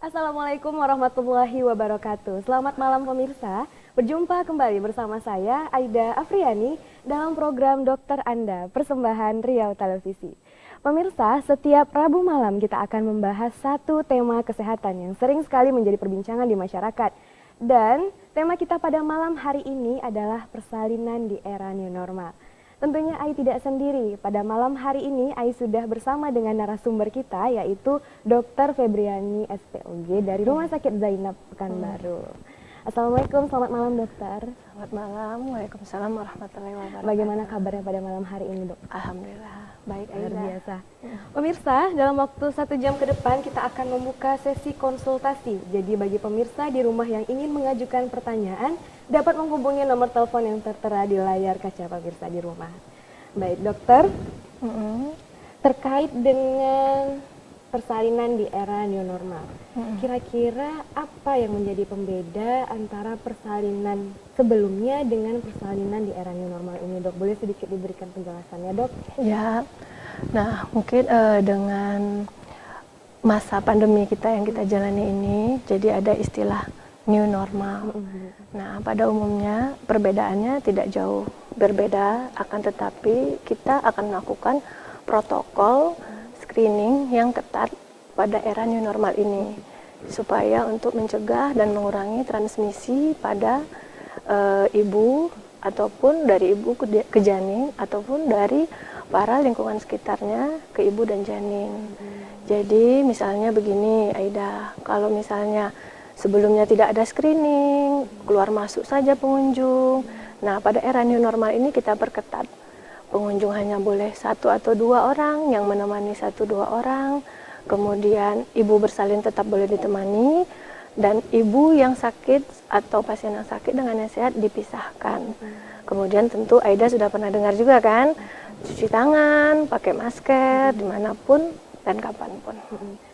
Assalamualaikum warahmatullahi wabarakatuh. Selamat malam pemirsa. Berjumpa kembali bersama saya Aida Afriani dalam program Dokter Anda, persembahan Riau Televisi. Pemirsa, setiap Rabu malam kita akan membahas satu tema kesehatan yang sering sekali menjadi perbincangan di masyarakat. Dan tema kita pada malam hari ini adalah persalinan di era new normal. Tentunya Ai tidak sendiri. Pada malam hari ini Ai sudah bersama dengan narasumber kita, yaitu Dr. Febriani SPOG dari Rumah Sakit Zainab Pekanbaru. Assalamualaikum, selamat malam dokter. Selamat malam, waalaikumsalam warahmatullahi wabarakatuh. Bagaimana kabarnya pada malam hari ini dok? Alhamdulillah, baik Luar Aida. biasa. Pemirsa, dalam waktu 1 jam ke depan kita akan membuka sesi konsultasi. Jadi bagi pemirsa di rumah yang ingin mengajukan pertanyaan, dapat menghubungi nomor telepon yang tertera di layar kaca pemirsa di rumah. Baik dokter, terkait dengan persalinan di era new normal, kira-kira apa yang menjadi pembeda antara persalinan sebelumnya dengan persalinan di era new normal ini dok? Boleh sedikit diberikan penjelasannya dok? Ya, nah mungkin dengan masa pandemi kita yang kita jalani ini, jadi ada istilah new normal. Nah, pada umumnya perbedaannya tidak jauh berbeda, akan tetapi kita akan melakukan protokol screening yang ketat pada era new normal ini supaya untuk mencegah dan mengurangi transmisi pada ibu ataupun dari ibu ke janin ataupun dari para lingkungan sekitarnya ke ibu dan janin. Jadi misalnya begini Aida, kalau misalnya sebelumnya tidak ada screening, keluar masuk saja pengunjung. Nah, pada era new normal ini kita perketat. Pengunjung hanya boleh 1 atau 2 orang yang menemani 1-2 orang. Kemudian ibu bersalin tetap boleh ditemani dan ibu yang sakit atau pasien yang sakit dengan yang sehat dipisahkan. Kemudian tentu Aida sudah pernah dengar juga kan, cuci tangan, pakai masker dimanapun dan kapanpun.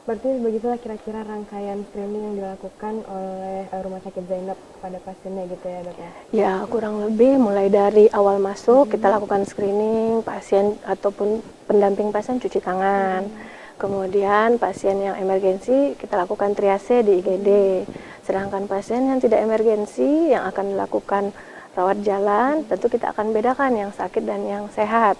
Berarti begitulah kira-kira rangkaian screening yang dilakukan oleh Rumah Sakit Zainab pada pasiennya gitu ya dok ya? Ya, kurang lebih mulai dari awal masuk kita lakukan screening pasien ataupun pendamping pasien cuci tangan. Kemudian pasien yang emergensi kita lakukan triase di IGD. Sedangkan pasien yang tidak emergensi yang akan dilakukan rawat jalan, tentu kita akan bedakan yang sakit dan yang sehat.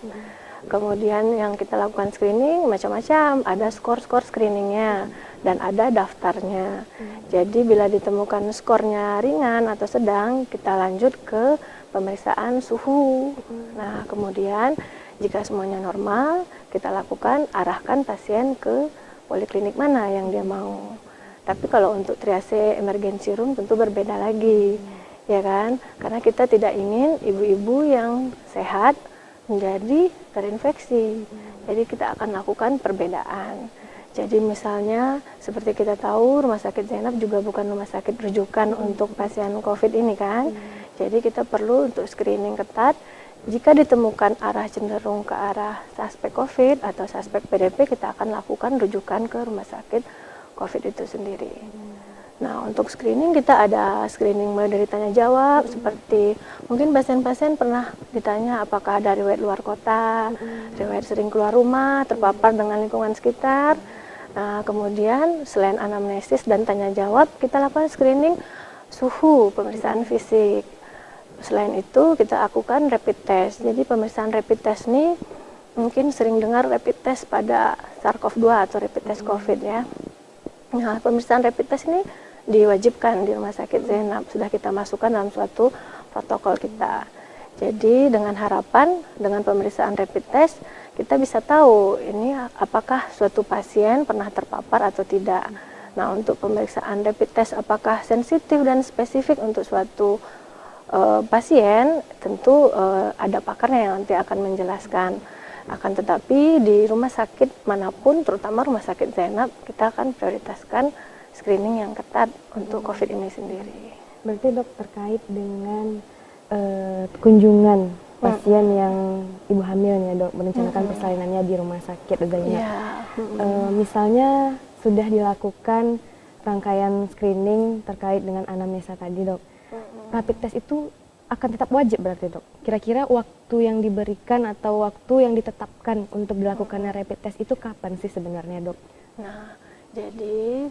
Kemudian yang kita lakukan screening macam-macam, ada skor-skor screeningnya dan ada daftarnya. Jadi bila ditemukan skornya ringan atau sedang, kita lanjut ke pemeriksaan suhu. Nah, kemudian jika semuanya normal, kita lakukan arahkan pasien ke poliklinik mana yang dia mau. Tapi kalau untuk triase emergency room tentu berbeda lagi, ya kan? Karena kita tidak ingin ibu-ibu yang sehat menjadi terinfeksi. Jadi kita akan lakukan perbedaan. Jadi misalnya seperti kita tahu Rumah Sakit Zainab juga bukan rumah sakit rujukan untuk pasien COVID ini kan. Jadi kita perlu untuk screening ketat. Jika ditemukan arah cenderung ke arah suspek COVID atau suspek PDP, kita akan lakukan rujukan ke rumah sakit COVID itu sendiri. Nah, untuk screening kita ada screening mulai dari tanya jawab, seperti mungkin pasien-pasien pernah ditanya apakah ada riwayat luar kota, riwayat sering keluar rumah, terpapar dengan lingkungan sekitar. Nah, kemudian selain anamnesis dan tanya jawab, kita lakukan screening suhu, pemeriksaan fisik. Selain itu kita lakukan rapid test. Jadi pemeriksaan rapid test ini mungkin sering dengar rapid test pada SARS-CoV-2 atau rapid test COVID ya. Nah, pemeriksaan rapid test ini diwajibkan di Rumah Sakit Zainab, sudah kita masukkan dalam suatu protokol kita. Jadi dengan harapan dengan pemeriksaan rapid test kita bisa tahu ini apakah suatu pasien pernah terpapar atau tidak. Nah, untuk pemeriksaan rapid test apakah sensitif dan spesifik untuk suatu pasien, tentu ada pakarnya yang nanti akan menjelaskan. Akan tetapi di rumah sakit manapun, terutama Rumah Sakit Zainab, kita akan prioritaskan screening yang ketat untuk COVID ini sendiri. Berarti dok terkait dengan kunjungan pasien yang ibu hamil ya dok, merencanakan persalinannya di Rumah Sakit Zainab. Ya. Misalnya sudah dilakukan rangkaian screening terkait dengan anamnesa tadi dok. Rapid test itu akan tetap wajib berarti dok? Kira-kira waktu yang diberikan atau waktu yang ditetapkan untuk dilakukannya rapid test itu kapan sih sebenarnya dok? Nah, jadi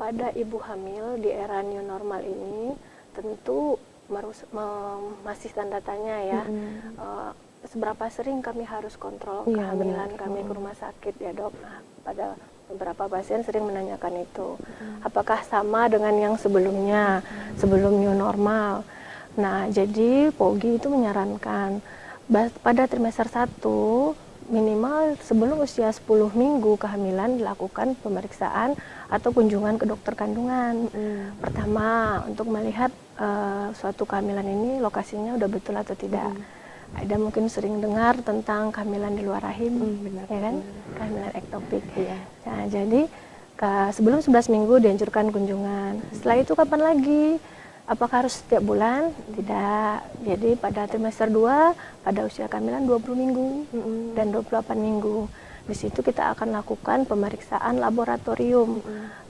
pada ibu hamil di era new normal ini tentu masih tanda tanya ya. Seberapa sering kami harus kontrol kehamilan kami ke rumah sakit ya dok. Nah, pada beberapa pasien sering menanyakan itu, apakah sama dengan yang sebelumnya, sebelum new normal. Nah, jadi POGI itu menyarankan pada trimester 1 minimal sebelum usia 10 minggu kehamilan dilakukan pemeriksaan atau kunjungan ke dokter kandungan. Pertama, untuk melihat suatu kehamilan ini lokasinya udah betul atau tidak. Ada mungkin sering dengar tentang kehamilan di luar rahim, ya kan? Kehamilan ektopik. Nah, jadi sebelum 11 minggu dianjurkan kunjungan. Setelah itu kapan lagi? Apakah harus setiap bulan? Tidak. Jadi pada trimester 2 pada usia kehamilan 20 minggu dan 28 minggu. Di situ kita akan lakukan pemeriksaan laboratorium.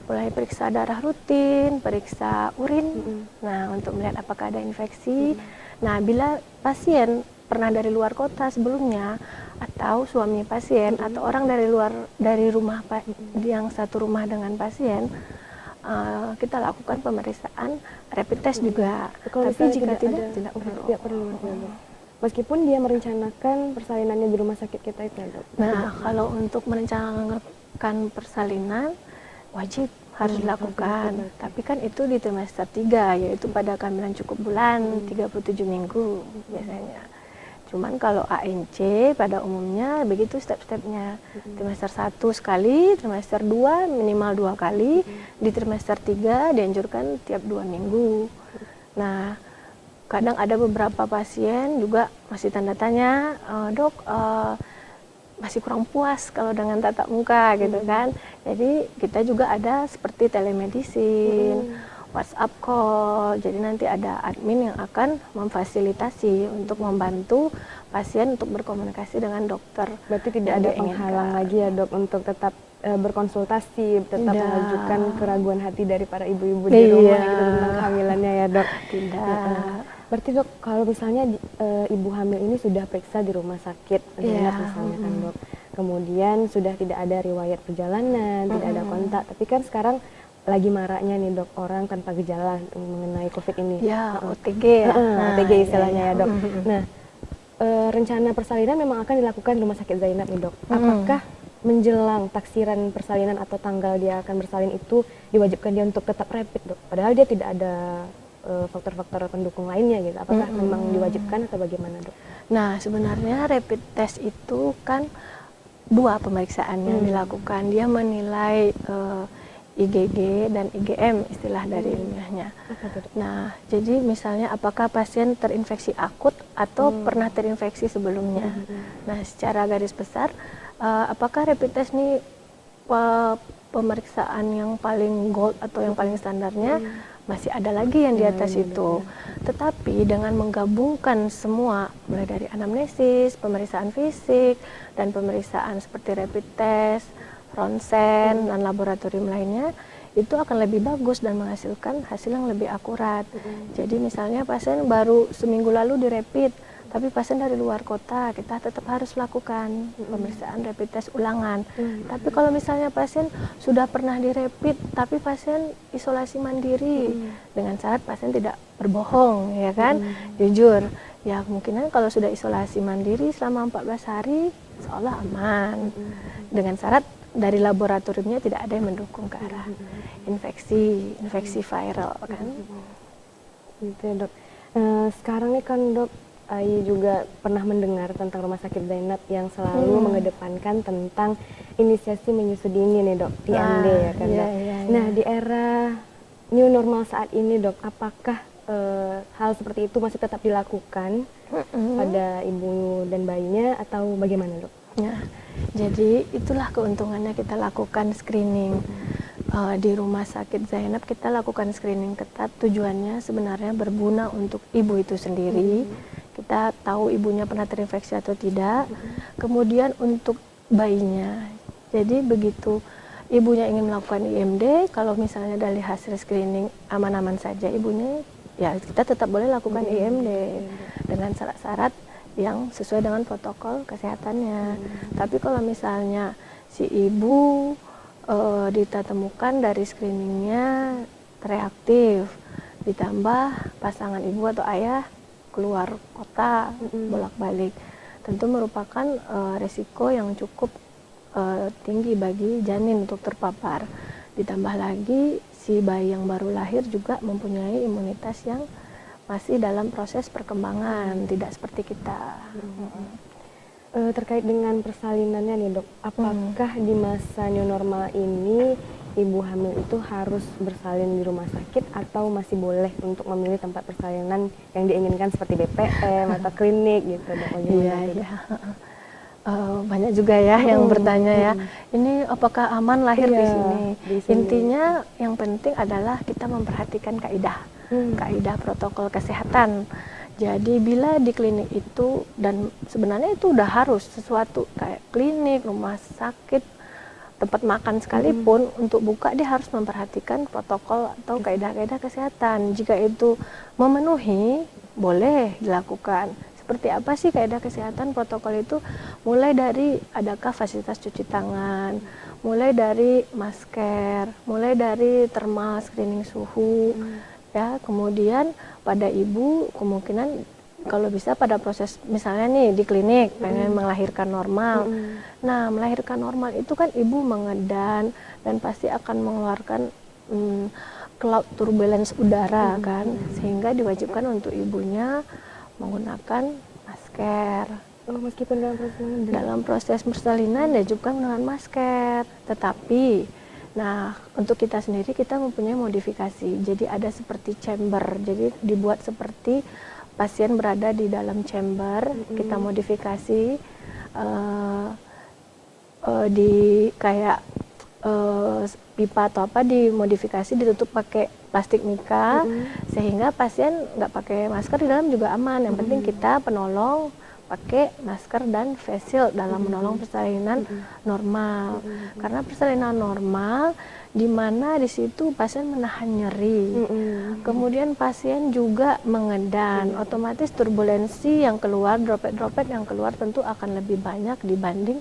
Mulai periksa darah rutin, periksa urin. Nah, untuk melihat apakah ada infeksi. Nah, bila pasien pernah dari luar kota sebelumnya atau suami pasien atau orang dari rumah yang satu rumah dengan pasien, kita lakukan pemeriksaan rapid test juga. Tapi jika tidak perlu. Meskipun dia merencanakan persalinannya di rumah sakit kita itu, dok. Nah, kalau untuk merencanakan persalinan wajib harus dilakukan. Tapi kan itu di trimester 3, yaitu pada kehamilan cukup bulan 37 minggu biasanya. Cuman kalau ANC pada umumnya begitu step-stepnya. Trimester 1 sekali, trimester 2 minimal 2 kali, di trimester 3 dianjurkan tiap 2 minggu. Nah, kadang ada beberapa pasien juga masih tanda tanya, dok masih kurang puas kalau dengan tatap muka gitu kan. Jadi kita juga ada seperti telemedicine, WhatsApp call. Jadi nanti ada admin yang akan memfasilitasi untuk membantu pasien untuk berkomunikasi dengan dokter. Berarti tidak ada penghalang lagi ya dok untuk tetap berkonsultasi, tetap mengajukan keraguan hati dari para ibu-ibu di rumah gitu tentang kehamilannya ya dok. Tidak. Berarti dok, kalau misalnya ibu hamil ini sudah periksa di rumah sakit, misalnya kan dok, kemudian sudah tidak ada riwayat perjalanan, tidak ada kontak, tapi kan sekarang lagi maraknya nih dok, orang tanpa gejala mengenai COVID ini. Ya, OTG ya. OTG istilahnya ya dok. Nah, rencana persalinan memang akan dilakukan di Rumah Sakit Zainab nih dok. Apakah menjelang taksiran persalinan atau tanggal dia akan bersalin itu diwajibkan dia untuk tetap rapid dok? Padahal dia tidak ada faktor-faktor pendukung lainnya gitu. Apakah memang diwajibkan atau bagaimana dok? Nah, sebenarnya rapid test itu kan 2 pemeriksaan yang dilakukan. Dia menilai IgG dan IgM istilah dari ilmiahnya. Nah, jadi misalnya apakah pasien terinfeksi akut atau pernah terinfeksi sebelumnya. Nah, secara garis besar, apakah rapid test ini pemeriksaan yang paling gold atau yang paling standarnya? Masih ada lagi yang di atas itu. Tetapi dengan menggabungkan semua, mulai dari anamnesis, pemeriksaan fisik, dan pemeriksaan seperti rapid test, ronsen, dan laboratorium lainnya, itu akan lebih bagus dan menghasilkan hasil yang lebih akurat. Jadi misalnya pasien baru seminggu lalu di rapid, tapi pasien dari luar kota, kita tetap harus lakukan pemeriksaan rapid test ulangan. Tapi kalau misalnya pasien sudah pernah di rapid, tapi pasien isolasi mandiri, dengan syarat pasien tidak berbohong, ya kan, jujur. Ya kemungkinan kalau sudah isolasi mandiri selama 14 hari, seolah aman. Dengan syarat dari laboratoriumnya tidak ada yang mendukung ke arah infeksi viral kan. Gitu ya dok. Sekarang nih kan dok, Ai juga pernah mendengar tentang Rumah Sakit Zainab yang selalu mengedepankan tentang inisiasi menyusui dini nih dok, IMD ya kan dok. Nah di era new normal saat ini dok, apakah hal seperti itu masih tetap dilakukan pada ibu dan bayinya atau bagaimana dok? Ya, jadi itulah keuntungannya kita lakukan screening. Di Rumah Sakit Zainab kita lakukan screening ketat, tujuannya sebenarnya berguna untuk ibu itu sendiri. Kita tahu ibunya pernah terinfeksi atau tidak. Kemudian untuk bayinya. Jadi begitu ibunya ingin melakukan IMD, kalau misalnya dari hasil screening aman-aman saja ibunya, ya kita tetap boleh lakukan IMD dengan syarat-syarat yang sesuai dengan protokol kesehatannya. Tapi kalau misalnya si ibu kita temukan dari screeningnya reaktif, ditambah pasangan ibu atau ayah keluar kota bolak-balik, tentu merupakan resiko yang cukup tinggi bagi janin untuk terpapar. Ditambah lagi si bayi yang baru lahir juga mempunyai imunitas yang masih dalam proses perkembangan, tidak seperti kita. Terkait dengan persalinannya nih dok, apakah di masa new normal ini ibu hamil itu harus bersalin di rumah sakit atau masih boleh untuk memilih tempat persalinan yang diinginkan seperti BPM atau klinik gitu dok? Iya. Banyak juga ya yang bertanya ya, ini apakah aman lahir di sini? Intinya yang penting adalah kita memperhatikan kaidah protokol kesehatan. Jadi bila di klinik itu, dan sebenarnya itu udah harus sesuatu kayak klinik, rumah sakit, tempat makan sekalipun, untuk buka dia harus memperhatikan protokol atau kaidah-kaidah kesehatan. Jika itu memenuhi, boleh dilakukan. Seperti apa sih kaidah kesehatan protokol itu? Mulai dari adakah fasilitas cuci tangan, mulai dari masker, mulai dari thermal screening suhu, ya. Kemudian pada ibu kemungkinan kalau bisa pada proses misalnya nih di klinik pengen melahirkan normal. Nah, melahirkan normal itu kan ibu mengedan dan pasti akan mengeluarkan cloud turbulence udara kan, sehingga diwajibkan untuk ibunya menggunakan masker. Meskipun dalam proses persalinan ya juga menggunakan masker. Tetapi nah, untuk kita sendiri kita mempunyai modifikasi. Jadi ada seperti chamber. Jadi dibuat seperti pasien berada di dalam chamber. Kita modifikasi di kayak pipa atau apa, dimodifikasi ditutup pakai plastik mika sehingga pasien nggak pakai masker di dalam juga aman. Yang penting kita penolong pakai masker dan face shield dalam menolong persalinan normal. Karena persalinan normal di mana di situ pasien menahan nyeri, kemudian pasien juga mengedan, otomatis turbulensi yang keluar, droplet-droplet yang keluar tentu akan lebih banyak dibanding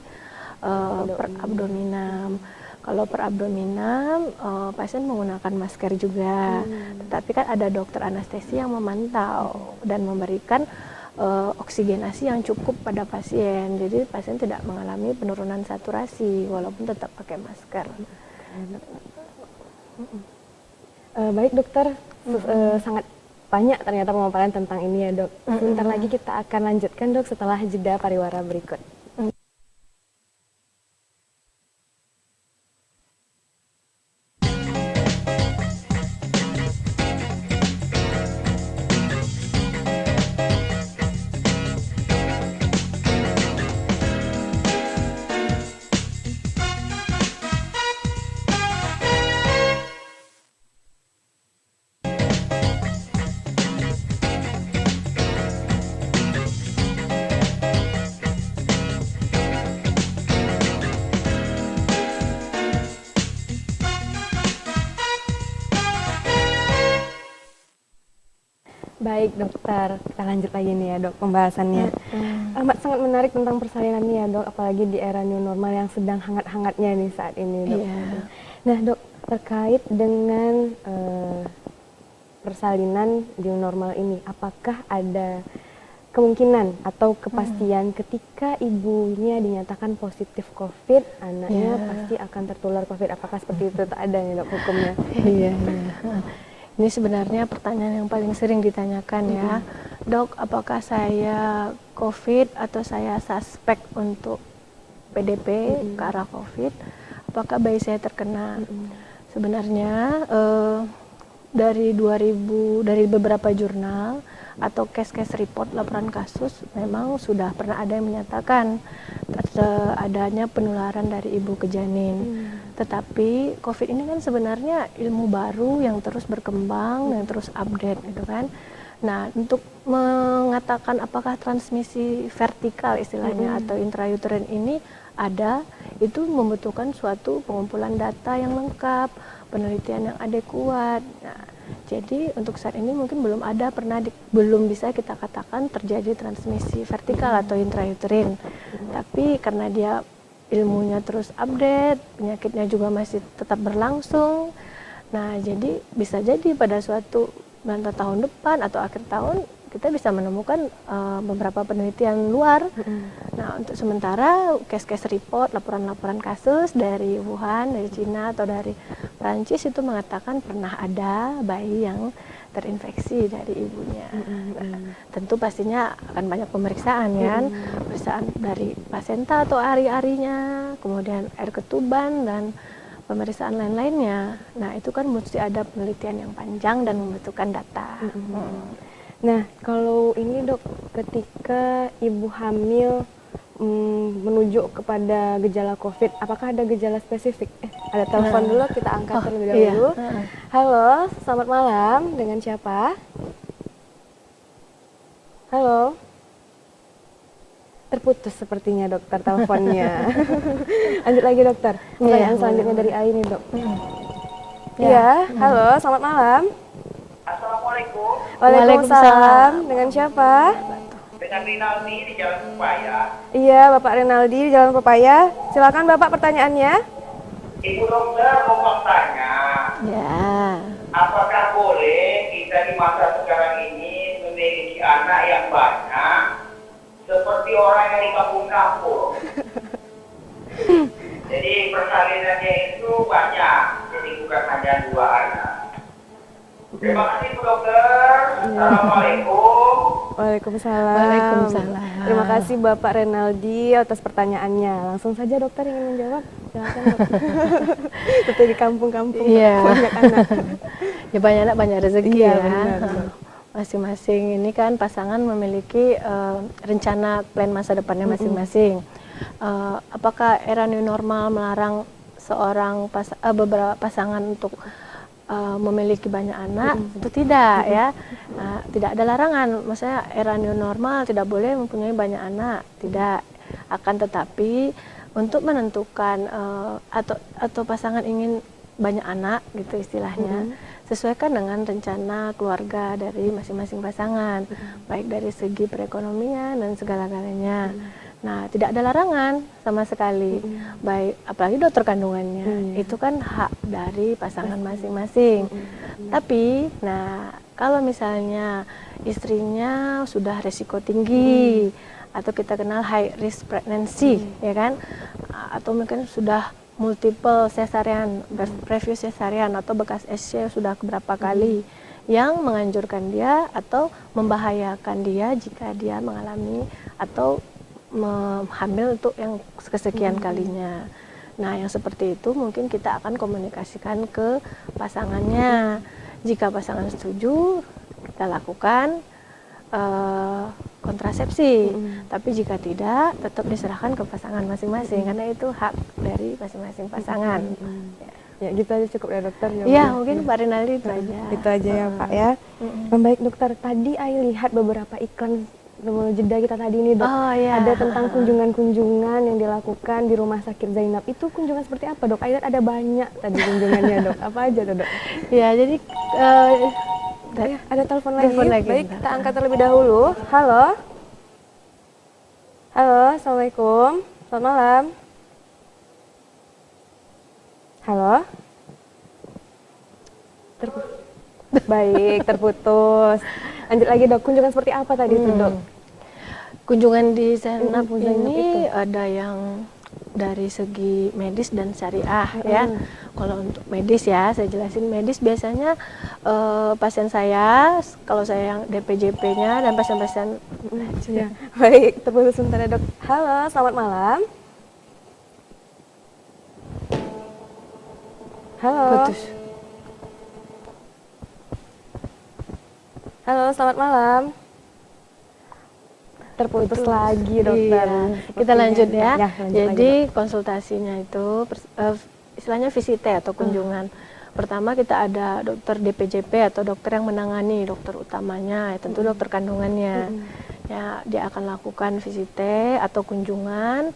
per abdominam. Kalau per abdominam pasien menggunakan masker juga, tetapi kan ada dokter anestesi yang memantau dan memberikan oksigenasi yang cukup pada pasien, jadi pasien tidak mengalami penurunan saturasi walaupun tetap pakai masker. Baik dokter, sangat banyak ternyata pemaparan tentang ini ya dok. Sebentar lagi kita akan lanjutkan dok setelah jeda pariwara berikut. Baik dokter, kita lanjut lagi nih ya dok pembahasannya. Amat sangat menarik tentang persalinan nih ya dok, apalagi di era new normal yang sedang hangat-hangatnya nih saat ini dok. Nah dok, terkait dengan persalinan new normal ini, apakah ada kemungkinan atau kepastian ketika ibunya dinyatakan positif COVID, anaknya pasti akan tertular COVID? Apakah seperti itu? Tak ada nih dok hukumnya? Ini sebenarnya pertanyaan yang paling sering ditanyakan ya, dok, apakah saya COVID atau saya suspek untuk PDP ke arah COVID, apakah bayi saya terkena? Sebenarnya dari beberapa jurnal atau case-case report, laporan kasus, memang sudah pernah ada yang menyatakan adanya penularan dari ibu ke janin. Tetapi COVID ini kan sebenarnya ilmu baru yang terus berkembang, yang terus update gitu kan. Nah, untuk mengatakan apakah transmisi vertikal istilahnya atau intrauterine ini ada, itu membutuhkan suatu pengumpulan data yang lengkap, penelitian yang adekuat. Nah, jadi untuk saat ini mungkin belum bisa kita katakan terjadi transmisi vertikal atau intrauterine. Tapi karena dia ilmunya terus update, penyakitnya juga masih tetap berlangsung. Nah, jadi bisa jadi pada suatu tahun depan atau akhir tahun kita bisa menemukan beberapa penelitian luar. Nah, untuk sementara case-case report, laporan-laporan kasus dari Wuhan, dari Cina atau dari Prancis itu mengatakan pernah ada bayi yang terinfeksi dari ibunya. Tentu pastinya akan banyak pemeriksaan kan, pemeriksaan dari placenta atau ari-arinya, kemudian air ketuban dan pemeriksaan lain-lainnya. Nah, itu kan mesti ada penelitian yang panjang dan membutuhkan data. Nah, kalau ini dok, ketika ibu hamil menuju kepada gejala COVID, apakah ada gejala spesifik? Ada telepon dulu, kita angkat terlebih dahulu. Halo, selamat malam. Dengan siapa? Halo. Terputus sepertinya dokter teleponnya. Lanjut lagi dokter. Pertanyaan selanjutnya dari Aini dok. Iya, halo, selamat malam. Assalamualaikum. Waalaikumsalam. Dengan siapa? Dengan Rinaldi di Jalan Pepaya. Iya, Bapak Renaldi di Jalan Pepaya. Silakan Bapak pertanyaannya. Ibu dokter mau bertanya, Ya. apakah boleh kita di masa sekarang ini memiliki anak yang banyak seperti orang yang di kampung-kampung? Jadi persalinannya itu banyak, jadi bukan hanya 2 anak. Terima kasih Bu Dokter. Assalamualaikum. Waalaikumsalam. Waalaikumsalam. Terima kasih Bapak Renaldi atas pertanyaannya. Langsung saja dokter ingin menjawab. Silakan dok. Seperti di kampung-kampung. Iya. Banyak anak. Ya banyak anak banyak rezeki Iya, ya. benar. Masing-masing ini kan pasangan memiliki rencana plan masa depannya masing-masing. Apakah era new normal melarang seorang beberapa pasangan untuk memiliki banyak anak? Itu tidak ya. Tidak ada larangan. Maksudnya era new normal tidak boleh mempunyai banyak anak, tidak. Akan tetapi untuk menentukan atau pasangan ingin banyak anak gitu istilahnya, sesuaikan dengan rencana keluarga dari masing-masing pasangan, baik dari segi perekonomian dan segala-galanya. Nah, tidak ada larangan sama sekali, baik apalagi dokter kandungannya, itu kan hak dari pasangan masing-masing. Tapi, nah kalau misalnya istrinya sudah resiko tinggi, atau kita kenal high risk pregnancy, ya kan, atau mungkin sudah multiple cesarean, previous cesarean atau bekas SC sudah beberapa kali, yang menganjurkan dia atau membahayakan dia jika dia mengalami atau hamil untuk yang kesekian kalinya. Nah, yang seperti itu mungkin kita akan komunikasikan ke pasangannya. Jika pasangan setuju, kita lakukan kontrasepsi. Tapi jika tidak, tetap diserahkan ke pasangan masing-masing karena itu hak dari masing-masing pasangan. Ya, gitu aja cukup ya dokter. Iya, mungkin Pak Rinaldi itu aja. Itu aja ya Pak ya. Baik dokter, tadi Ai lihat beberapa iklan jeda kita tadi ini dok, ada tentang kunjungan-kunjungan yang dilakukan di Rumah Sakit Zainab. Itu kunjungan seperti apa dok? Ai lihat ada banyak tadi kunjungannya dok. Apa aja tuh dok? Ya, jadi ada telepon lagi. Baik, bentar. kita angkat terlebih dahulu. Halo. Halo, assalamualaikum. Selamat malam. Halo. Baik, terputus. Lanjut lagi dok, kunjungan seperti apa tadi itu dok? Kunjungan di Zainab ini ada yang dari segi medis dan syariah ya. Kalau untuk medis ya, saya jelasin medis biasanya pasien saya, kalau saya yang DPJP-nya dan pasien-pasien ya. Baik, terputus sebentar ya dok. Halo, selamat malam. Halo. putus. Halo, selamat malam. Terputus lagi dokter. Iya. Kita lanjut ya. Lanjut Jadi lagi, konsultasinya itu istilahnya visite atau kunjungan. Pertama kita ada dokter DPJP atau dokter yang menangani, dokter utamanya, ya tentu dokter kandungannya. Ya, dia akan lakukan visite atau kunjungan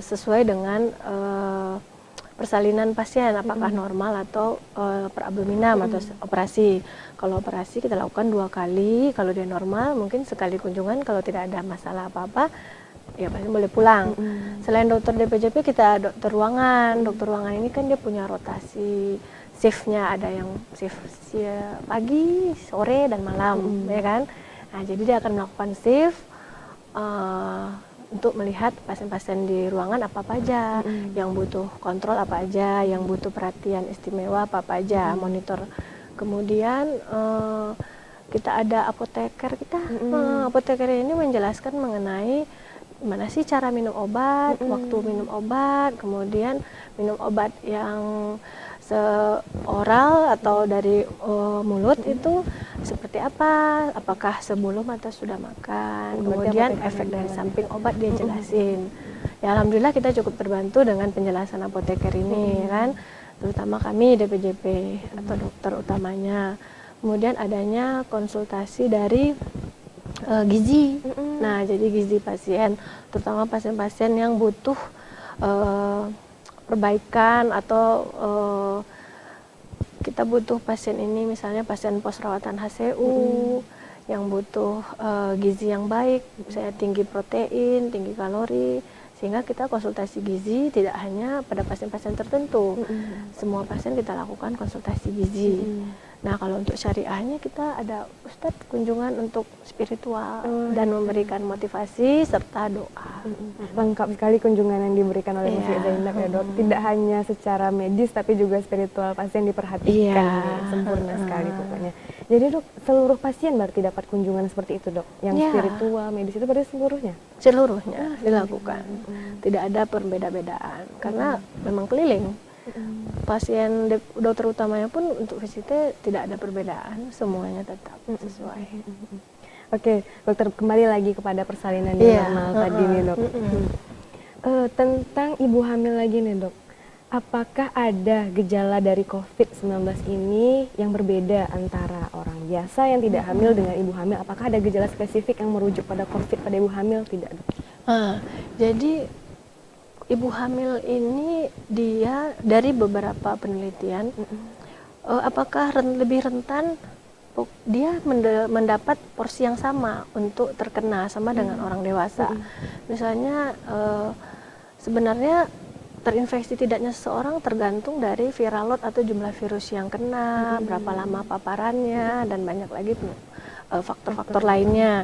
sesuai dengan persalinan pasien, apakah normal atau perabdominam atau operasi. Kalau operasi kita lakukan 2 kali, kalau dia normal mungkin sekali kunjungan, kalau tidak ada masalah apa-apa ya pasien boleh pulang. Selain dokter DPJP kita dokter ruangan. Dokter ruangan ini kan dia punya rotasi shiftnya, ada yang shift pagi, sore, dan malam, ya kan. Nah, jadi dia akan melakukan shift untuk melihat pasien-pasien di ruangan apa aja, yang butuh kontrol apa aja, yang butuh perhatian istimewa apa aja, monitor. Kemudian kita ada apoteker kita. Apoteker ini menjelaskan mengenai gimana sih cara minum obat, waktu minum obat, kemudian minum obat yang seoral atau dari mulut itu seperti apa, apakah sebelum atau sudah makan, kemudian efek dari samping obat dia jelasin. Ya alhamdulillah kita cukup terbantu dengan penjelasan apoteker ini kan, terutama kami DPJP atau dokter utamanya. Kemudian adanya konsultasi dari gizi. Nah, jadi gizi pasien, terutama pasien-pasien yang butuh perbaikan atau kita butuh pasien ini misalnya pasien pos rawatan HCU yang butuh gizi yang baik, misalnya tinggi protein, tinggi kalori, sehingga kita konsultasi gizi tidak hanya pada pasien-pasien tertentu. Semua pasien kita lakukan konsultasi gizi. Nah, kalau untuk syariahnya kita ada Ustadz kunjungan untuk spiritual dan memberikan motivasi serta doa. Lengkap sekali kunjungan yang diberikan oleh Masjid Zainab ya dok. Tidak hanya secara medis tapi juga spiritual pasien diperhatikan. Sempurna sekali pokoknya. Jadi dok, seluruh pasien berarti dapat kunjungan seperti itu dok? Yang spiritual, medis itu berarti seluruhnya? Seluruhnya dilakukan. Tidak ada perbeda-bedaan karena memang keliling. Pasien dokter utamanya pun untuk visitnya tidak ada perbedaan, semuanya tetap sesuai. Oke, dokter kembali lagi kepada persalinan yang normal tadi nih dok. Tentang ibu hamil lagi nih dok, apakah ada gejala dari COVID-19 ini yang berbeda antara orang biasa yang tidak hamil dengan ibu hamil? Apakah ada gejala spesifik yang merujuk pada COVID pada ibu hamil? Tidak dok? Jadi ibu hamil ini dia dari beberapa penelitian, apakah lebih rentan dia mendapat porsi yang sama untuk terkena sama dengan orang dewasa. Misalnya sebenarnya terinfeksi tidaknya seseorang tergantung dari viral load atau jumlah virus yang kena, berapa lama paparannya, dan banyak lagi faktor-faktor lainnya.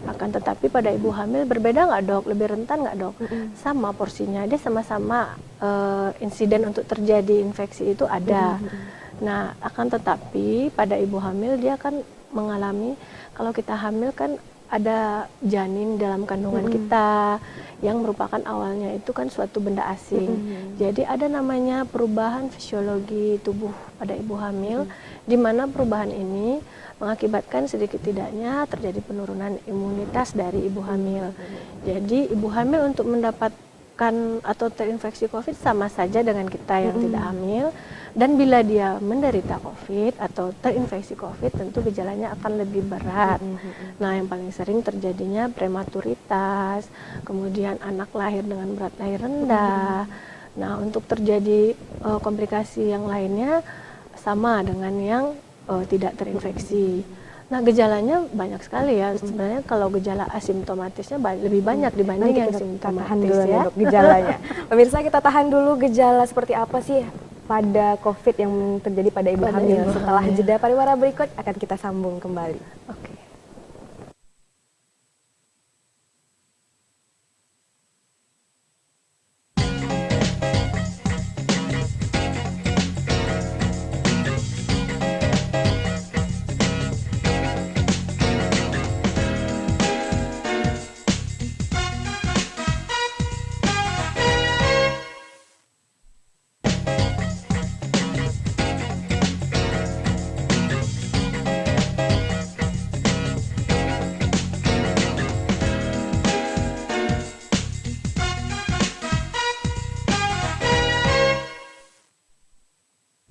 Akan tetapi pada ibu hamil berbeda nggak dok? Lebih rentan nggak dok? Sama porsinya, dia sama-sama insiden untuk terjadi infeksi itu ada. Nah, akan tetapi pada ibu hamil dia kan mengalami, kalau kita hamil kan ada janin dalam kandungan kita yang merupakan awalnya itu kan suatu benda asing. Jadi ada namanya perubahan fisiologi tubuh pada ibu hamil, di mana perubahan ini mengakibatkan sedikit tidaknya terjadi penurunan imunitas dari ibu hamil. Jadi ibu hamil untuk mendapatkan atau terinfeksi COVID sama saja dengan kita yang tidak hamil. Dan bila dia menderita COVID atau terinfeksi COVID, tentu gejalanya akan lebih berat. Nah, yang paling sering terjadinya prematuritas, kemudian anak lahir dengan berat lahir rendah. Nah, untuk terjadi komplikasi yang lainnya sama dengan yang tidak terinfeksi. Nah, gejalanya banyak sekali ya. Sebenarnya kalau gejala asimptomatisnya lebih banyak dibanding yang simptomatis ya. Gejalanya. Pemirsa, kita tahan dulu gejala seperti apa sih pada COVID yang terjadi pada ibu hamil. Setelah jeda pariwara berikut akan kita sambung kembali. Oke.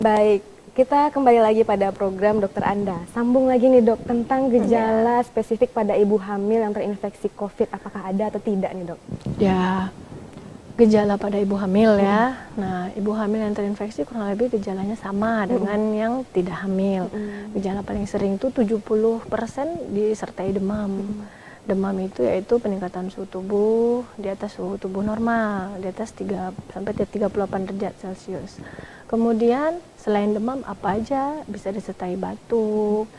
Baik, kita kembali lagi pada program Dokter Anda. Sambung lagi nih dok, tentang gejala spesifik pada ibu hamil yang terinfeksi COVID. Apakah ada atau tidak nih dok? Ya, gejala pada ibu hamil ya. Nah, ibu hamil yang terinfeksi kurang lebih gejalanya sama dengan yang tidak hamil. Gejala paling sering itu 70% disertai demam. Demam itu yaitu peningkatan suhu tubuh di atas suhu tubuh normal, di atas 3 sampai 38 derajat Celcius. Kemudian selain demam apa aja? Bisa disertai batuk,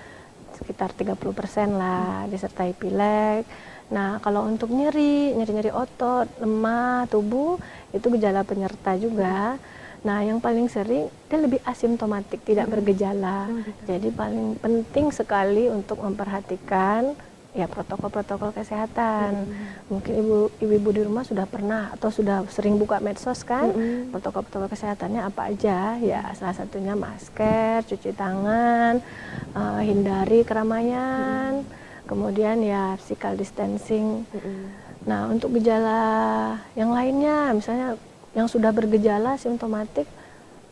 sekitar 30% lah, disertai pilek. Nah, kalau untuk nyeri otot, lemah tubuh, itu gejala penyerta juga. Nah, yang paling sering dia lebih asimptomatik, tidak bergejala. Jadi paling penting sekali untuk memperhatikan ya protokol-protokol kesehatan. Mungkin ibu-ibu di rumah sudah pernah atau sudah sering buka medsos kan, protokol-protokol kesehatannya apa aja? Ya, salah satunya masker, cuci tangan, hindari keramaian, kemudian ya physical distancing. Nah, untuk gejala yang lainnya, misalnya yang sudah bergejala simptomatik,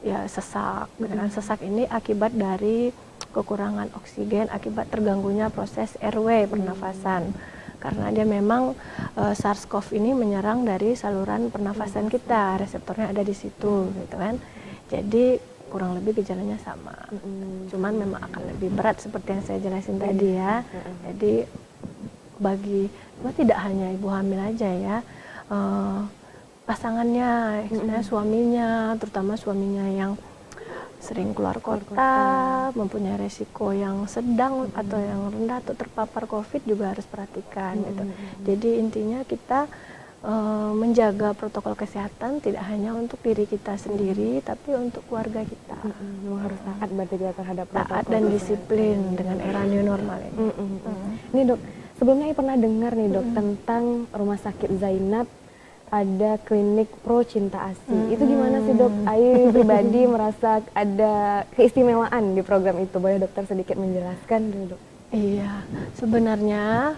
ya sesak. Sesak ini akibat dari kekurangan oksigen, akibat terganggunya proses airway pernafasan. Karena dia memang SARS-CoV ini menyerang dari saluran pernafasan kita, reseptornya ada di situ, gitu kan. Jadi kurang lebih gejalanya sama. Cuman memang akan lebih berat seperti yang saya jelasin tadi ya. Jadi bagi tidak hanya ibu hamil aja ya, pasangannya, suaminya, terutama suaminya yang sering keluar kota, mempunyai resiko yang sedang atau yang rendah atau terpapar COVID juga harus perhatikan gitu. Jadi intinya kita menjaga protokol kesehatan tidak hanya untuk diri kita sendiri, tapi untuk keluarga kita. Harus taat berarti kita terhadap protokol. Taat dan disiplin dengan era new normal ini. Ini dok, sebelumnya pernah dengar nih dok tentang Rumah Sakit Zainab ada klinik pro cinta ASI. Itu gimana sih dok? Ayu pribadi merasa ada keistimewaan di program itu. Boleh dokter sedikit menjelaskan dulu dok? Iya, sebenarnya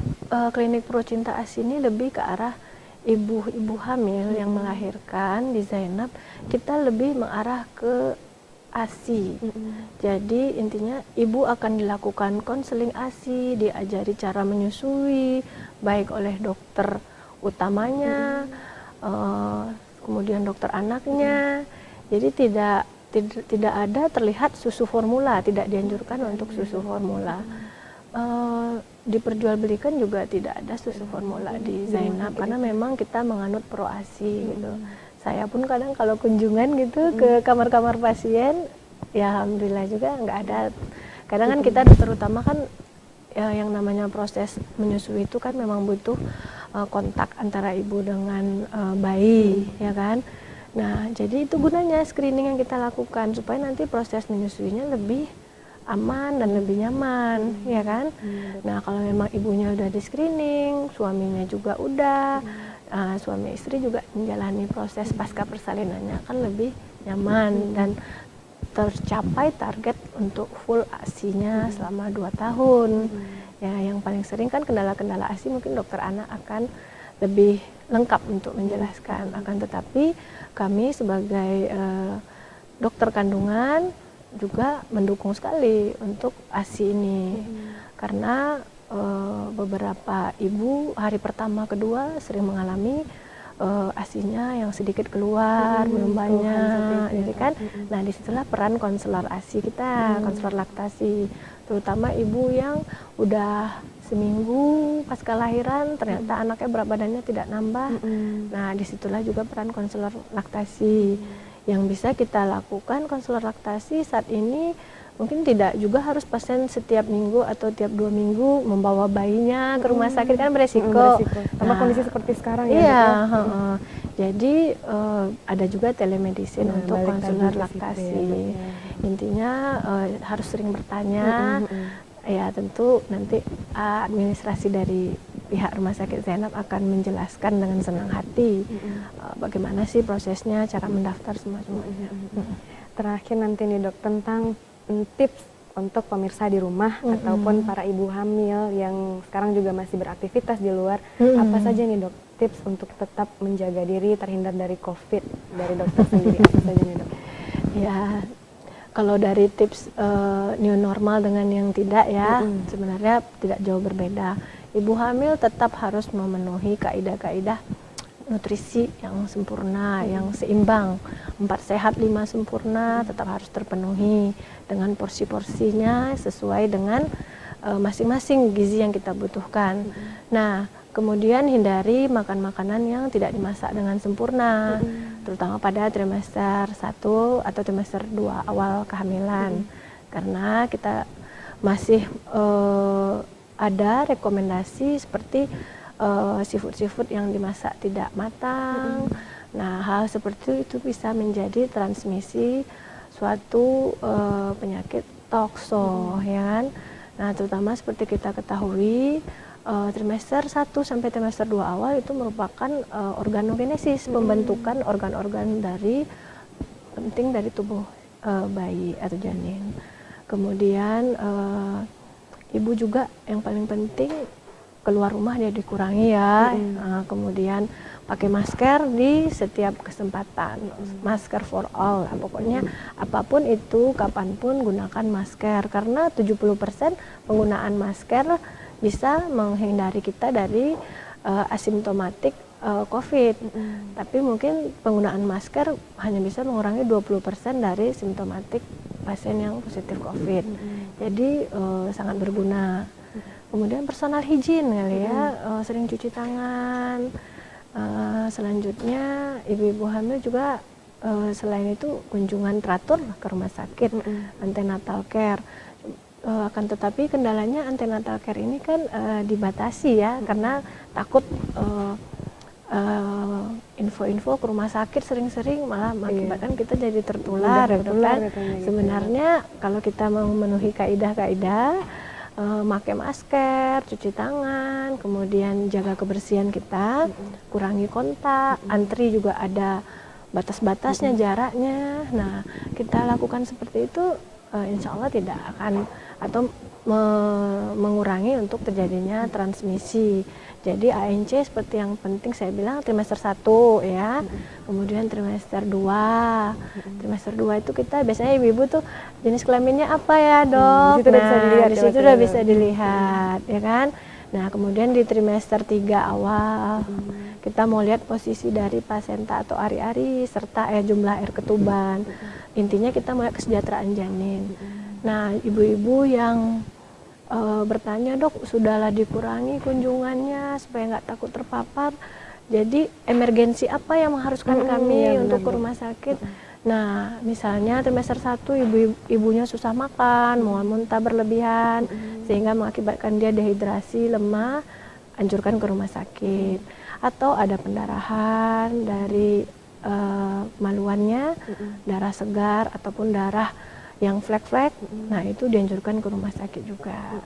klinik pro cinta ASI ini lebih ke arah ibu-ibu hamil yang melahirkan di Zainab. Kita lebih mengarah ke ASI. Jadi intinya ibu akan dilakukan konseling ASI, diajari cara menyusui baik oleh dokter utamanya, kemudian dokter anaknya. Jadi tidak ada terlihat susu formula, tidak dianjurkan untuk susu formula. Diperjualbelikan juga tidak ada susu formula di Zainab karena memang kita menganut pro ASI gitu. Saya pun kadang kalau kunjungan gitu ke kamar-kamar pasien, ya alhamdulillah juga nggak ada. Kadang kan kita terutama kan yang namanya proses menyusui itu kan memang butuh kontak antara ibu dengan bayi, ya kan. Nah, jadi itu gunanya screening yang kita lakukan supaya nanti proses menyusuinya lebih aman dan lebih nyaman, ya kan. Nah, kalau memang ibunya udah di screening, suaminya juga udah, suami istri juga menjalani proses pasca persalinannya kan lebih nyaman dan tercapai target untuk full ASI-nya selama 2 tahun. Ya, yang paling sering kan kendala-kendala ASI mungkin dokter anak akan lebih lengkap untuk menjelaskan. Akan tetapi kami sebagai dokter kandungan juga mendukung sekali untuk ASI ini. Karena beberapa ibu hari pertama kedua sering mengalami ASI-nya yang sedikit keluar, belum banyak, jadi kan. Nah, disitulah peran konselor ASI kita, konselor laktasi, terutama ibu yang udah seminggu pasca lahiran ternyata anaknya berat badannya tidak nambah. Nah, disitulah juga peran konselor laktasi yang bisa kita lakukan. Konselor laktasi saat ini mungkin tidak juga harus pasien setiap minggu atau tiap 2 minggu membawa bayinya ke rumah sakit, kan beresiko. Sama kondisi seperti sekarang ya. Iya, jadi ada juga telemedicine untuk konselor laktasi. Intinya harus sering bertanya. Ya tentu nanti administrasi dari pihak Rumah Sakit Zainab akan menjelaskan dengan senang hati bagaimana sih prosesnya, cara mendaftar semuanya. Terakhir nanti nih dok, tentang tips untuk pemirsa di rumah ataupun para ibu hamil yang sekarang juga masih beraktivitas di luar, apa saja nih dok tips untuk tetap menjaga diri terhindar dari COVID dari dokter sendiri, apa saja nih dok? Ya, kalau dari tips new normal dengan yang tidak ya, sebenarnya tidak jauh berbeda. Ibu hamil tetap harus memenuhi kaidah-kaidah nutrisi yang sempurna, yang seimbang. 4 sehat, 5 sempurna tetap harus terpenuhi dengan porsi-porsinya sesuai dengan masing-masing gizi yang kita butuhkan. Nah, kemudian hindari makan makanan yang tidak dimasak dengan sempurna, terutama pada trimester 1 atau trimester 2 awal kehamilan. Karena kita masih ada rekomendasi seperti seafood yang dimasak tidak matang. Nah, hal seperti itu bisa menjadi transmisi suatu penyakit tokso, ya kan? Nah, terutama seperti kita ketahui, trimester 1 sampai trimester 2 awal itu merupakan organogenesis, pembentukan organ-organ penting dari tubuh bayi atau janin. Kemudian ibu juga yang paling penting keluar rumah dia dikurangi ya. Kemudian pakai masker di setiap kesempatan, masker for all lah. Pokoknya apapun itu, kapanpun gunakan masker, karena 70% penggunaan masker bisa menghindari kita dari asimptomatik COVID. Tapi mungkin penggunaan masker hanya bisa mengurangi 20% dari simptomatik pasien yang positif COVID. Jadi sangat berguna. Kemudian personal hygiene kali ya, sering cuci tangan. Selanjutnya ibu-ibu hamil juga selain itu kunjungan teratur ke rumah sakit, antenatal care. Akan tetapi kendalanya antenatal care ini kan dibatasi ya, karena takut info-info ke rumah sakit sering-sering malah mengakibatkan kita jadi tertular, gitu kan. Sebenarnya kalau kita memenuhi kaidah-kaidah, pakai masker, cuci tangan, kemudian jaga kebersihan kita, kurangi kontak, antri juga ada batas-batasnya, jaraknya. Nah, kita lakukan seperti itu, insya Allah tidak akan atau mengurangi untuk terjadinya transmisi. Jadi ANC seperti yang penting saya bilang trimester 1 ya, kemudian trimester 2. Trimester 2 itu kita biasanya ibu-ibu tuh jenis kelaminnya apa ya dok? Di situ udah bisa dilihat ya kan. Nah kemudian di trimester 3 awal kita mau lihat posisi dari pasenta atau ari-ari serta jumlah air ketuban. Intinya kita mau lihat kesejahteraan janin. Nah ibu-ibu yang bertanya dok sudahlah dikurangi kunjungannya supaya nggak takut terpapar, jadi emergensi apa yang mengharuskan kami untuk ke rumah sakit. Nah misalnya trimester 1 ibunya susah makan, mual-muntah berlebihan sehingga mengakibatkan dia dehidrasi, lemah, anjurkan ke rumah sakit. Atau ada pendarahan dari maluannya, darah segar ataupun darah yang flek-flek, nah itu dianjurkan ke rumah sakit juga.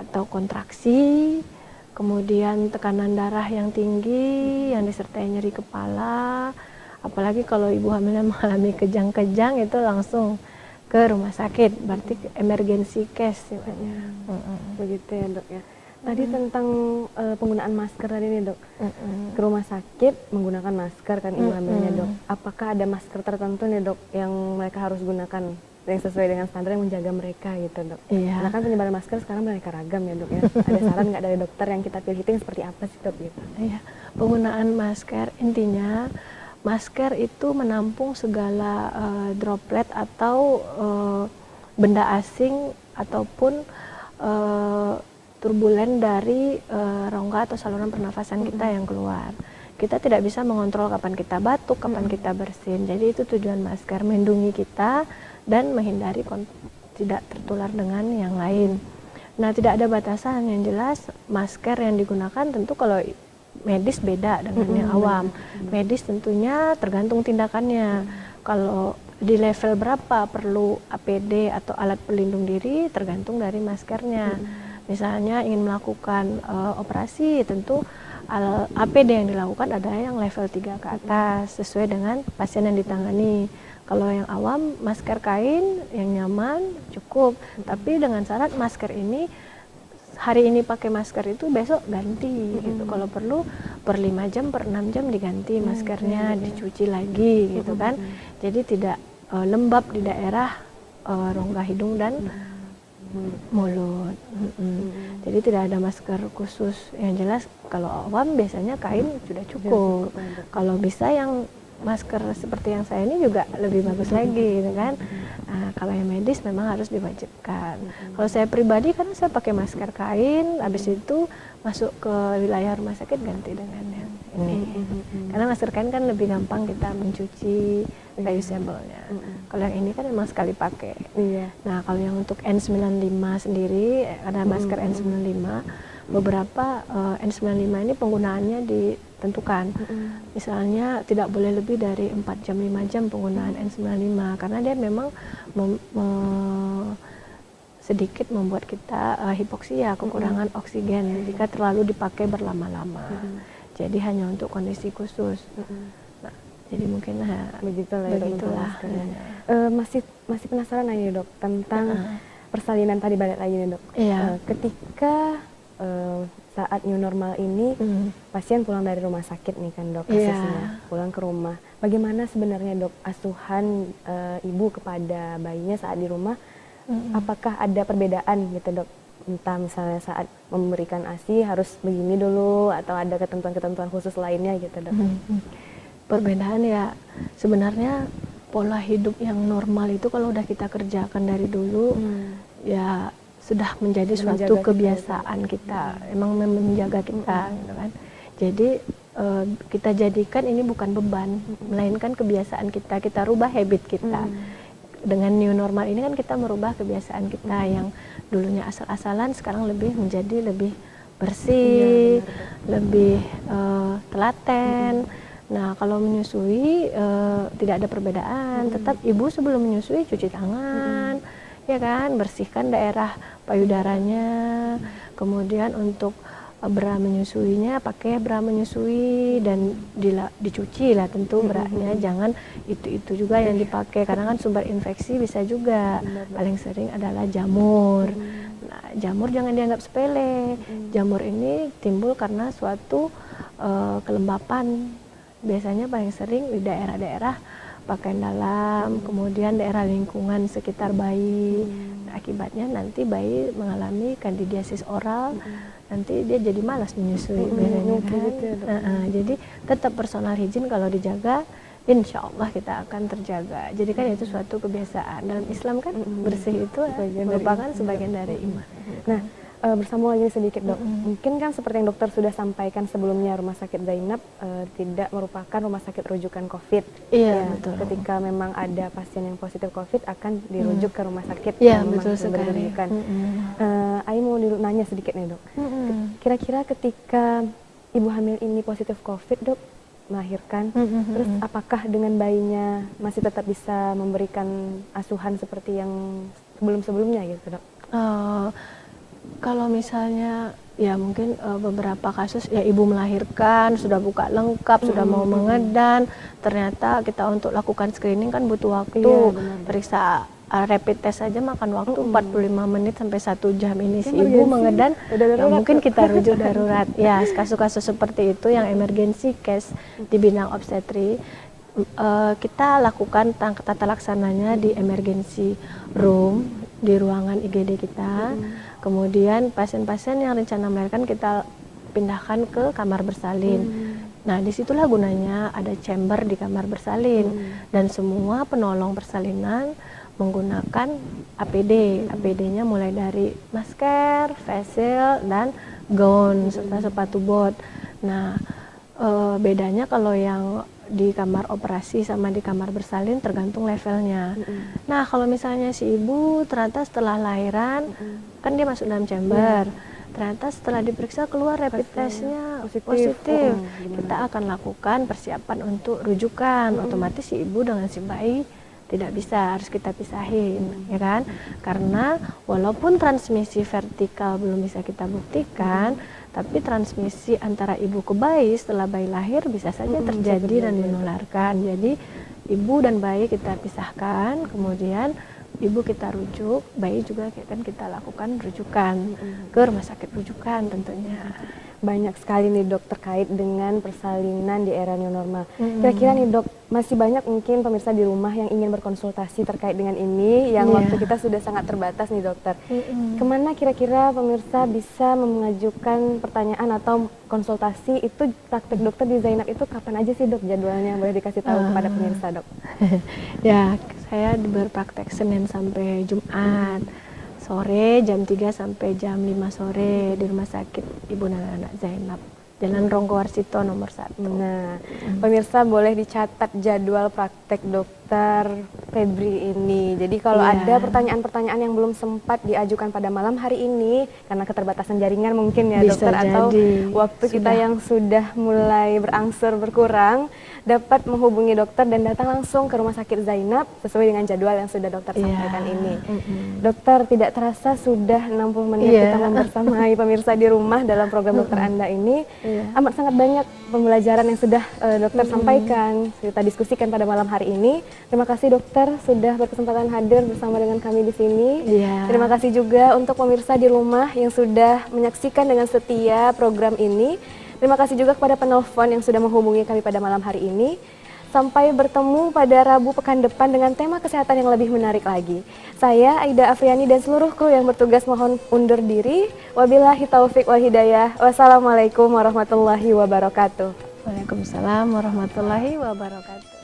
Atau kontraksi, kemudian tekanan darah yang tinggi, yang disertai nyeri kepala, apalagi kalau ibu hamilnya mengalami kejang-kejang itu langsung ke rumah sakit, berarti emergency case sifatnya. Begitu ya dok ya. Tadi tentang penggunaan masker tadi nih dok, ke rumah sakit menggunakan masker kan ibu hamilnya dok. Apakah ada masker tertentu nih dok yang mereka harus gunakan yang sesuai dengan standar yang menjaga mereka gitu dok? Iya. Karena kan penyebaran masker sekarang beraneka ragam ya dok ya. Ada saran nggak dari dokter yang kita pilih itu yang seperti apa sih dok gitu? Iya, penggunaan masker intinya masker itu menampung segala droplet atau benda asing ataupun turbulen dari rongga atau saluran pernafasan kita yang keluar. Kita tidak bisa mengontrol kapan kita batuk, kapan kita bersin. Jadi itu tujuan masker, melindungi kita dan menghindari tidak tertular dengan yang lain. Nah, tidak ada batasan, yang jelas masker yang digunakan tentu kalau medis beda dengan yang awam. Medis tentunya tergantung tindakannya. Kalau di level berapa perlu APD atau alat pelindung diri tergantung dari maskernya. Misalnya ingin melakukan operasi, tentu APD yang dilakukan ada yang level 3 ke atas sesuai dengan pasien yang ditangani. Kalau yang awam masker kain yang nyaman cukup, tapi dengan syarat masker ini hari ini pakai masker itu besok ganti gitu. Kalau perlu per 5 jam, per 6 jam diganti maskernya, dicuci lagi gitu kan. Jadi tidak lembab di daerah rongga hidung dan mulut. Jadi tidak ada masker khusus. Yang jelas kalau awam biasanya kain sudah cukup. Kalau bisa yang masker seperti yang saya ini juga lebih bagus lagi gitu kan. Nah, kalau yang medis memang harus diwajibkan. Kalau saya pribadi karena saya pakai masker kain, habis itu masuk ke wilayah rumah sakit ganti dengan yang ini. Karena masker kain kan lebih gampang kita mencuci reusable-nya. Kalau yang ini kan memang sekali pakai. Iya. Nah, kalau yang untuk N95 sendiri, ada masker N95, beberapa N95 ini penggunaannya ditentukan. Misalnya tidak boleh lebih dari 4 jam 5 jam penggunaan N95 karena dia memang sedikit membuat kita hipoksia, kekurangan oksigen jika terlalu dipakai berlama-lama. Jadi hanya untuk kondisi khusus. Nah, jadi mungkin Begitulah ya, begitulah. Masih penasaran aja dok tentang persalinan tadi, balik lagi nih dok. Iya. Ketika saat new normal ini pasien pulang dari rumah sakit nih kan dok, kasusnya pulang ke rumah. Bagaimana sebenarnya dok asuhan ibu kepada bayinya saat di rumah? Apakah ada perbedaan gitu dok? Entah misalnya saat memberikan ASI harus begini dulu atau ada ketentuan-ketentuan khusus lainnya gitu dok? Perbedaan ya sebenarnya pola hidup yang normal itu kalau udah kita kerjakan dari dulu ya sudah menjadi suatu kebiasaan kita, emang menjaga kita gitu kan. Jadi kita jadikan ini bukan beban, melainkan kebiasaan kita rubah habit kita. Dengan new normal ini kan kita merubah kebiasaan kita yang dulunya asal-asalan sekarang menjadi lebih bersih, lebih telaten. Nah, kalau menyusui tidak ada perbedaan, tetap ibu sebelum menyusui cuci tangan, ya kan, bersihkan daerah payudaranya, kemudian untuk bra menyusuinya pakai bra menyusui dan dicuci lah tentu branya, jangan itu juga yang dipakai karena kan sumber infeksi bisa juga. Paling sering adalah jamur. Nah, jamur jangan dianggap sepele. Jamur ini timbul karena suatu kelembapan. Biasanya paling sering di daerah-daerah pakaian dalam, kemudian daerah lingkungan sekitar bayi. Nah, akibatnya nanti bayi mengalami kandidiasis oral, nanti dia jadi malas menyusui biasanya kan. Jadi tetap personal hygiene kalau dijaga, insya Allah kita akan terjaga. Jadi kan itu suatu kebiasaan. Dalam Islam kan bersih itu merupakan sebagian dari iman. Nah, bersambung lagi sedikit dok, mungkin kan seperti yang dokter sudah sampaikan sebelumnya, rumah sakit Zainab tidak merupakan rumah sakit rujukan COVID. Iya, betul. Ketika memang ada pasien yang positif COVID akan dirujuk ke rumah sakit yang memang betul sekali. Ayo mau nanya sedikit nih dok, kira-kira ketika ibu hamil ini positif COVID dok, melahirkan, terus apakah dengan bayinya masih tetap bisa memberikan asuhan seperti yang sebelum-sebelumnya gitu dok? Kalau misalnya ya mungkin beberapa kasus ya ibu melahirkan sudah buka lengkap, sudah mau mengedan, ternyata kita untuk lakukan screening kan butuh waktu, periksa rapid test saja makan waktu 45 menit sampai 1 jam ini si ibu mengedan, ya mungkin kita rujuk darurat. Ya, kasus-kasus seperti itu yang emergency case di bidang obstetri kita lakukan tata laksananya di emergency room di ruangan IGD kita. Kemudian pasien-pasien yang rencana melahirkan kita pindahkan ke kamar bersalin. Nah, disitulah gunanya ada chamber di kamar bersalin dan semua penolong persalinan menggunakan APD. APD-nya mulai dari masker, face shield, dan gaun serta sepatu bot. Nah, bedanya kalau yang di kamar operasi sama di kamar bersalin tergantung levelnya. Nah, kalau misalnya si ibu ternyata setelah lahiran kan dia masuk dalam chamber, ternyata setelah diperiksa keluar rapid testnya positif. Kita akan lakukan persiapan untuk rujukan. Otomatis si ibu dengan si bayi tidak bisa, harus kita pisahin, ya kan? Karena walaupun transmisi vertikal belum bisa kita buktikan, tapi transmisi antara ibu ke bayi setelah bayi lahir bisa saja terjadi dan menularkan. Jadi ibu dan bayi kita pisahkan, kemudian ibu kita rujuk, bayi juga kan kita lakukan rujukan ke rumah sakit rujukan tentunya. Banyak sekali nih dok terkait dengan persalinan di era new normal. Kira-kira nih dok, masih banyak mungkin pemirsa di rumah yang ingin berkonsultasi terkait dengan ini, yang waktu kita sudah sangat terbatas nih dokter. Kemana kira-kira pemirsa bisa mengajukan pertanyaan atau konsultasi itu praktek dokter di Zainab itu kapan aja sih dok jadwalnya? Boleh dikasih tahu kepada pemirsa dok? Ya, saya berpraktek Senin sampai Jumat. Sore jam 3 sampai jam 5 sore di Rumah Sakit Ibu dan Anak Zainab, Jalan Ronggo Warsito nomor 1. Nah, pemirsa boleh dicatat jadwal praktek dokter Febri ini. Jadi kalau ada pertanyaan-pertanyaan yang belum sempat diajukan pada malam hari ini karena keterbatasan jaringan mungkin ya Bisa dokter, atau jadi. waktu kita yang sudah mulai berangsur berkurang, dapat menghubungi dokter dan datang langsung ke Rumah Sakit Zainab sesuai dengan jadwal yang sudah dokter sampaikan ini. Dokter, tidak terasa sudah 60 menit kita membersamai pemirsa di rumah dalam program dokter Anda ini. Amat sangat banyak pembelajaran yang sudah dokter sampaikan, kita diskusikan pada malam hari ini. Terima kasih dokter sudah berkesempatan hadir bersama dengan kami di sini. Terima kasih juga untuk pemirsa di rumah yang sudah menyaksikan dengan setia program ini. Terima kasih juga kepada penelpon yang sudah menghubungi kami pada malam hari ini. Sampai bertemu pada Rabu pekan depan dengan tema kesehatan yang lebih menarik lagi. Saya Aida Afriani dan seluruh kru yang bertugas mohon undur diri. Wabillahi taufik wal hidayah. Wassalamualaikum warahmatullahi wabarakatuh. Waalaikumsalam warahmatullahi wabarakatuh.